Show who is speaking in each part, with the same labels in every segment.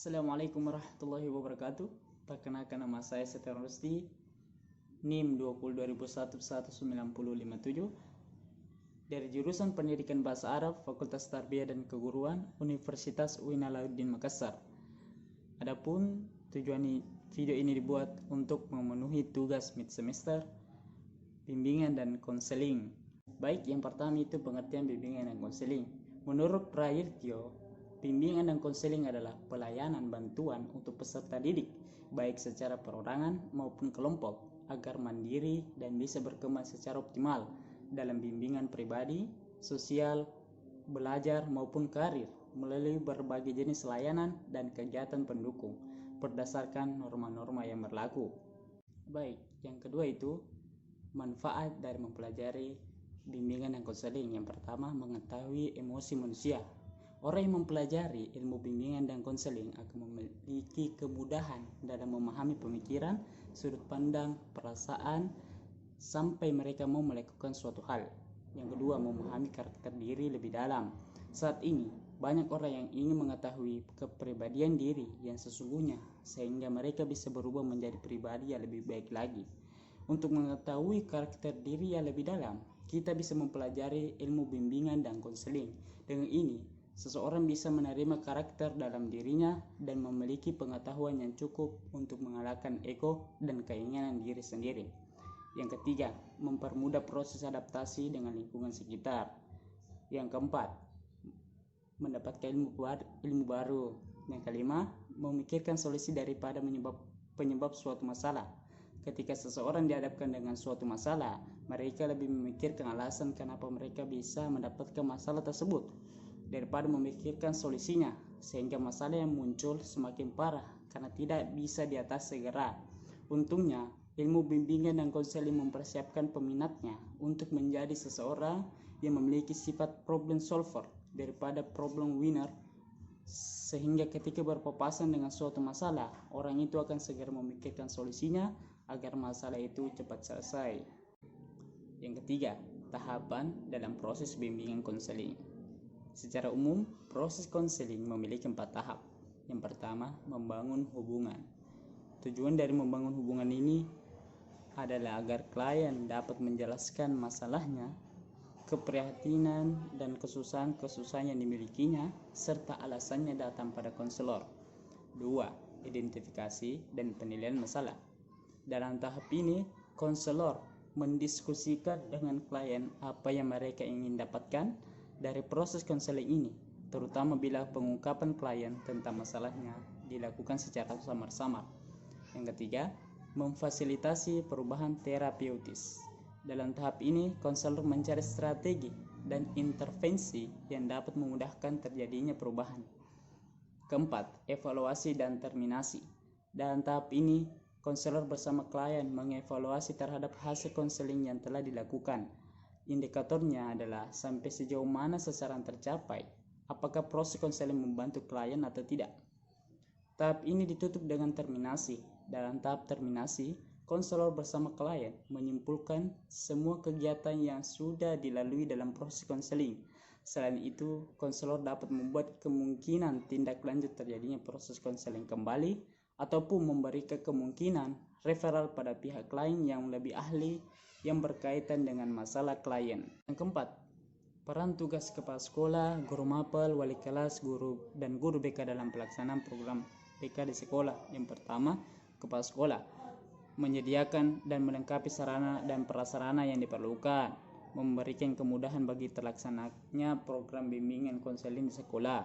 Speaker 1: Assalamualaikum warahmatullahi wabarakatuh. Perkenalkan, nama saya Setia Rusdi, NIM 2021119057 dari jurusan Pendidikan Bahasa Arab, Fakultas Tarbiyah dan Keguruan, Universitas UIN Alauddin Makassar. Adapun tujuan video ini dibuat untuk memenuhi tugas mid semester bimbingan dan konseling. Baik, yang pertama itu pengertian bimbingan dan konseling. Menurut Prayitno, bimbingan dan konseling adalah pelayanan bantuan untuk peserta didik, baik secara perorangan maupun kelompok, agar mandiri dan bisa berkembang secara optimal dalam bimbingan pribadi, sosial, belajar maupun karir melalui berbagai jenis layanan dan kegiatan pendukung berdasarkan norma-norma yang berlaku. Baik, yang kedua itu manfaat dari mempelajari bimbingan dan konseling. Yang pertama, mengetahui emosi manusia. Orang yang mempelajari ilmu bimbingan dan konseling akan memiliki kemudahan dalam memahami pemikiran, sudut pandang, perasaan, sampai mereka mau melakukan suatu hal. Yang kedua, memahami karakter diri lebih dalam. Saat ini, banyak orang yang ingin mengetahui kepribadian diri yang sesungguhnya, sehingga mereka bisa berubah menjadi pribadi yang lebih baik lagi. Untuk mengetahui karakter diri yang lebih dalam, kita bisa mempelajari ilmu bimbingan dan konseling. Dengan ini, seseorang bisa menerima karakter dalam dirinya dan memiliki pengetahuan yang cukup untuk mengalahkan ego dan keinginan diri sendiri. Yang ketiga, mempermudah proses adaptasi dengan lingkungan sekitar. Yang keempat, mendapatkan ilmu baru. Yang kelima, memikirkan solusi daripada penyebab suatu masalah. Ketika seseorang dihadapkan dengan suatu masalah, mereka lebih memikirkan alasan kenapa mereka bisa mendapatkan masalah tersebut daripada memikirkan solusinya, sehingga masalah yang muncul semakin parah karena tidak bisa diatasi segera. Untungnya, ilmu bimbingan dan konseling mempersiapkan peminatnya untuk menjadi seseorang yang memiliki sifat problem solver daripada problem winner, sehingga ketika berpapasan dengan suatu masalah, orang itu akan segera memikirkan solusinya agar masalah itu cepat selesai. Yang ketiga, tahapan dalam proses bimbingan konseling. Secara umum, proses konseling memiliki 4 tahap. Yang pertama, membangun hubungan. Tujuan dari membangun hubungan ini adalah agar klien dapat menjelaskan masalahnya, keprihatinan dan kesusahan-kesusahan yang dimilikinya, serta alasannya datang pada konselor. 2. Identifikasi dan penilaian masalah. Dalam tahap ini, konselor mendiskusikan dengan klien apa yang mereka ingin dapatkan dari proses konseling ini, terutama bila pengungkapan klien tentang masalahnya dilakukan secara samar-samar. Yang ketiga, memfasilitasi perubahan terapeutis. Dalam tahap ini, konselor mencari strategi dan intervensi yang dapat memudahkan terjadinya perubahan. Keempat, evaluasi dan terminasi. Dalam tahap ini, konselor bersama klien mengevaluasi terhadap hasil konseling yang telah dilakukan. Indikatornya adalah sampai sejauh mana sasaran tercapai, apakah proses konseling membantu klien atau tidak. Tahap ini ditutup dengan terminasi. Dalam tahap terminasi, konselor bersama klien menyimpulkan semua kegiatan yang sudah dilalui dalam proses konseling. Selain itu, konselor dapat membuat kemungkinan tindak lanjut terjadinya proses konseling kembali, ataupun memberikan kemungkinan referral pada pihak lain yang lebih ahli yang berkaitan dengan masalah klien. Yang keempat, peran tugas kepala sekolah, guru mapel, wali kelas, guru dan guru BK dalam pelaksanaan program BK di sekolah. Yang pertama, kepala sekolah menyediakan dan melengkapi sarana dan prasarana yang diperlukan, memberikan kemudahan bagi terlaksananya program bimbingan konseling di sekolah,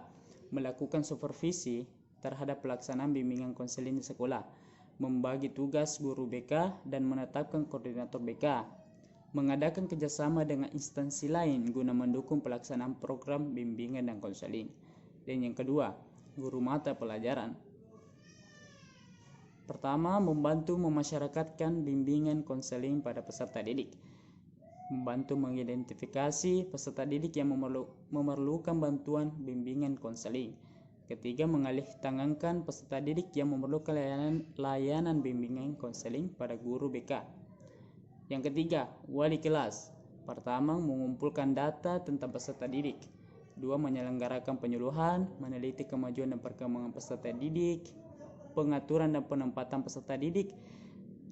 Speaker 1: melakukan supervisi terhadap pelaksanaan bimbingan konseling di sekolah, membagi tugas guru BK dan menetapkan koordinator BK, mengadakan kerjasama dengan instansi lain guna mendukung pelaksanaan program bimbingan dan konseling. Dan yang kedua, guru mata pelajaran. Pertama, membantu memasyarakatkan bimbingan konseling pada peserta didik, membantu mengidentifikasi peserta didik yang memerlukan bantuan bimbingan konseling. Ketiga, mengalih tangankan peserta didik yang memerlukan layanan bimbingan konseling pada guru BK. Yang ketiga, wali kelas. Pertama, mengumpulkan data tentang peserta didik. 2. Menyelenggarakan penyuluhan, meneliti kemajuan dan perkembangan peserta didik, pengaturan dan penempatan peserta didik,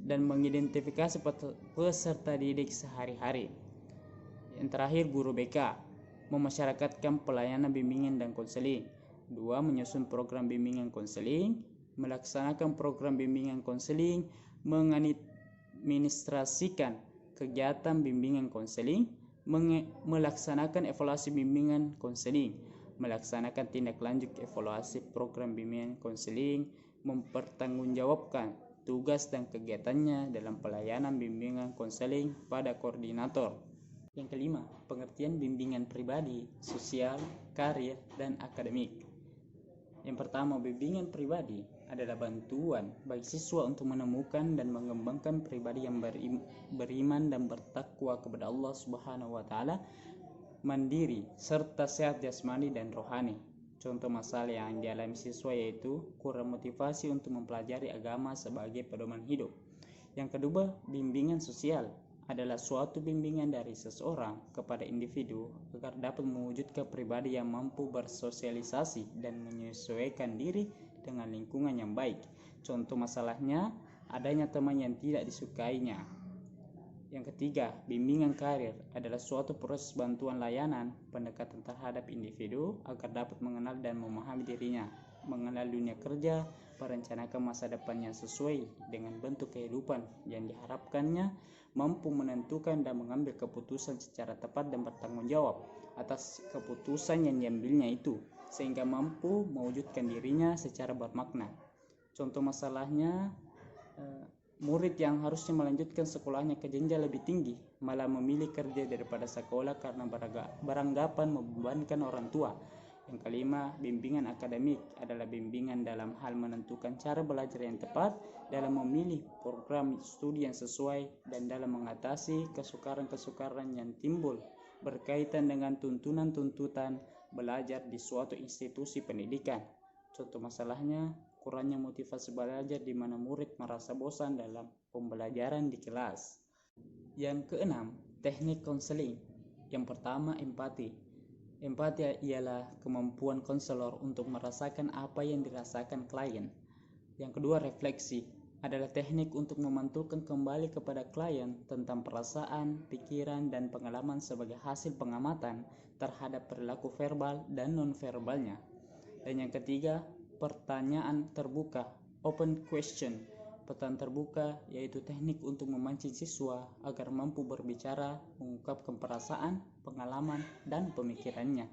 Speaker 1: dan mengidentifikasi peserta didik sehari-hari. Yang terakhir, guru BK, memasyarakatkan pelayanan bimbingan dan konseling. 2. Menyusun program bimbingan konseling, melaksanakan program bimbingan konseling, mengadministrasikan kegiatan bimbingan konseling, melaksanakan evaluasi bimbingan konseling, melaksanakan tindak lanjut evaluasi program bimbingan konseling, mempertanggungjawabkan tugas dan kegiatannya dalam pelayanan bimbingan konseling pada koordinator. Yang kelima, pengertian bimbingan pribadi, sosial, karir, dan akademik. Yang pertama, bimbingan pribadi adalah bantuan bagi siswa untuk menemukan dan mengembangkan pribadi yang beriman dan bertakwa kepada Allah Subhanahu wa taala, mandiri serta sehat jasmani dan rohani. Contoh masalah yang dialami siswa yaitu kurang motivasi untuk mempelajari agama sebagai pedoman hidup. Yang kedua, bimbingan sosial adalah suatu bimbingan dari seseorang kepada individu agar dapat mewujudkan pribadi yang mampu bersosialisasi dan menyesuaikan diri dengan lingkungan yang baik. Contoh masalahnya, adanya teman yang tidak disukainya. Yang ketiga, bimbingan karir adalah suatu proses bantuan layanan pendekatan terhadap individu agar dapat mengenal dan memahami dirinya, mengenal dunia kerja, merencanakan masa depan yang sesuai dengan bentuk kehidupan yang diharapkannya, mampu menentukan dan mengambil keputusan secara tepat dan bertanggung jawab atas keputusan yang diambilnya itu, sehingga mampu mewujudkan dirinya secara bermakna. Contoh masalahnya, murid yang harusnya melanjutkan sekolahnya ke jenjang lebih tinggi malah memilih kerja daripada sekolah karena beranggapan membebankan orang tua. Yang kelima, bimbingan akademik adalah bimbingan dalam hal menentukan cara belajar yang tepat, dalam memilih program studi yang sesuai, dan dalam mengatasi kesukaran-kesukaran yang timbul berkaitan dengan tuntunan-tuntutan belajar di suatu institusi pendidikan. Contoh masalahnya, kurangnya motivasi belajar di mana murid merasa bosan dalam pembelajaran di kelas. Yang keenam, teknik konseling. Yang pertama, empati. Empati ialah kemampuan konselor untuk merasakan apa yang dirasakan klien. Yang kedua, refleksi adalah teknik untuk memantulkan kembali kepada klien tentang perasaan, pikiran, dan pengalaman sebagai hasil pengamatan terhadap perilaku verbal dan non-verbalnya. Dan yang ketiga, pertanyaan terbuka, open question. Pertanyaan terbuka yaitu teknik untuk memancing siswa agar mampu berbicara, mengungkapkan perasaan, pengalaman, dan pemikirannya.